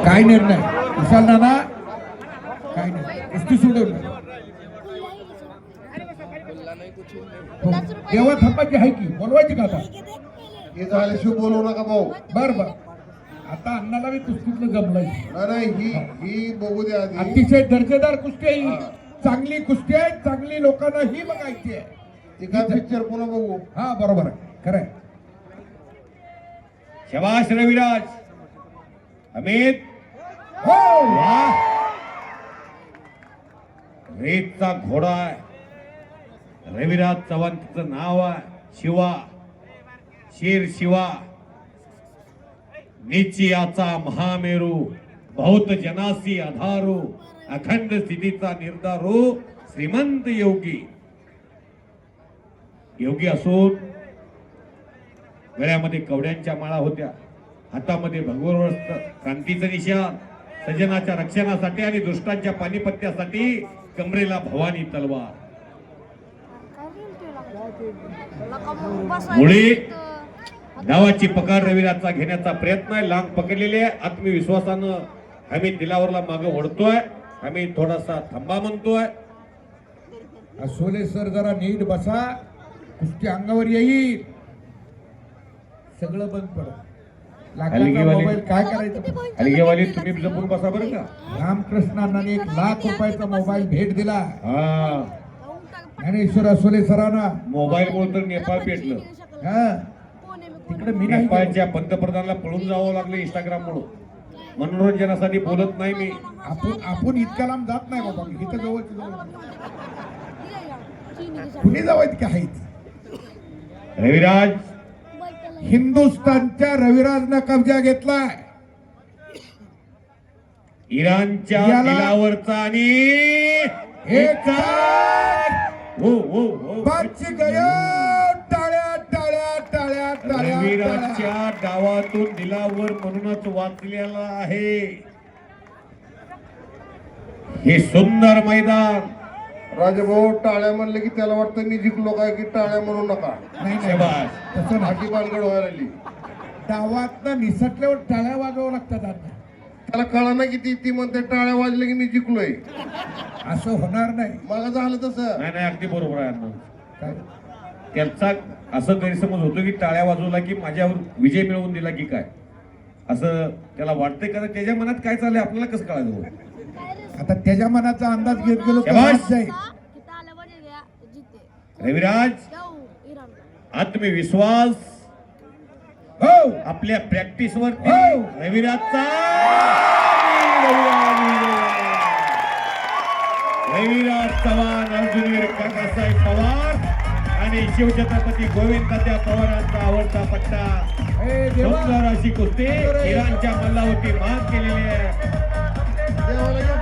काय निर्णय विशाल नाना? काय नाही, कुस्ती सोडवली. तेव्हा थांबायची आहे की बोलवायची का आता? हे झाल्याशिवाय बोलवू नका भाऊ. बर बर, आता अण्णाला बी कुस्तीतलं जमलंय. नाही ही बघू द्या आधी. अतिशय दर्जेदार कुस्ती आहे ही. चांगली कुस्ती आहे, चांगली लोकांना ही बघायची आहे. ती का पिक्चर पुन्हा बघू. हा बरोबर आहे, खरं आहे. शबाश रविराज. अमित हो वाह, रेतचा घोडा आहे. रविराज चव्हाण तिचं नाव आहे. शिवा, शेर शिवा, निश्चयाचा महामेरू, बहुत जनासी आधारू, अखंड स्थितीचा निर्धारू, श्रीमंत योगी. योगी असून गळ्यामध्ये कवड्यांच्या माळा होत्या, हातामध्ये भगवरवस्त्र, क्रांतीचं निशाण, सजनाच्या रक्षणासाठी आणि दुष्टांच्या पानिपत्यासाठी कमरेला भवानी तलवार. मुळे डावाची पकड रविराजचा घेण्याचा प्रयत्न आहे. लांब पकडलेले आहे. आत्मविश्वासानं आम्ही दिलावरला मागे ओढतोय. आम्ही थोडासा थांबा म्हणतोय. सोले सर जरा नीट बसा, कुस्ती अंगावर येईल. सगळं बंद पडत. मोबाईल काय करायचं? अलगेवाली तुम्ही जपून बसा बरं का. रामकृष्णांनी 1,00,000 रुपयाचा मोबाईल भेट दिला हा, ज्ञानेश्वर असोले सरांना. मोबाईल मुळे तर नेपाळ पेटलं. हा, तिकडे मी नाही गेलो. नेपाळच्या पंतप्रधानाला पळून जावं लागलं इंस्टाग्राम मुळे. मनोरंजनासाठी बोलत नाही मी. आपण इतक्या लांब जात नाही बाबा. इथं जवळ कुणी जावं की आहे. रविराज हिंदुस्थानच्या रविराजनं कब्जा घेतलाय. इराणच्या दिलावरचा आणि एक हो हो हो बादची गया. टाळ्या टाळ्या टाळ्या टाळ्या. रविराजच्या डावातून दिलावर म्हणूनच वाचलेला आहे हे सुंदर मैदान. राजभाऊ टाळ्या म्हणले की त्याला वाटतं मी जिंकलो काय, की टाळ्या म्हणू नका. नाही नाही, शबाश. तसं नाही. हाटी बालगड व्हायला लागली. डावातनं निसटल्यावर टाळ्या वाजवावं लागतात. आता त्याला कळा ना की ती म्हणते टाळ्या वाजले की मी जिंकलोय. असं होणार नाही. मला झालं तसं. नाही नाही, अगदी बरोबर आहे अण्णा. काय त्यांचा असं गैरसमज होतो की टाळ्या वाजवला की माझ्यावर विजय मिळवून दिला की काय, असं त्याला वाटतंय. कारण त्याच्या मनात काय चाललंय आपल्याला कसं कळायचं? आता त्याच्या मनाचा अंदाज घेत गेलो तर शबाश. वाद जाईल. रविराज आत्मविश्वास हो आपल्या प्रॅक्टिस वरती. हो. रविराजचा रविराज चव्हाण, अर्जुनवीर काकासाहेब पवार आणि शिवछत्रपती गोविंदाच्या पवारांचा आवडता पट्टा. हे देवा. सुंदर अशी कुस्ती इराणच्या मल्लावरती मात केलेली आहे. देवाला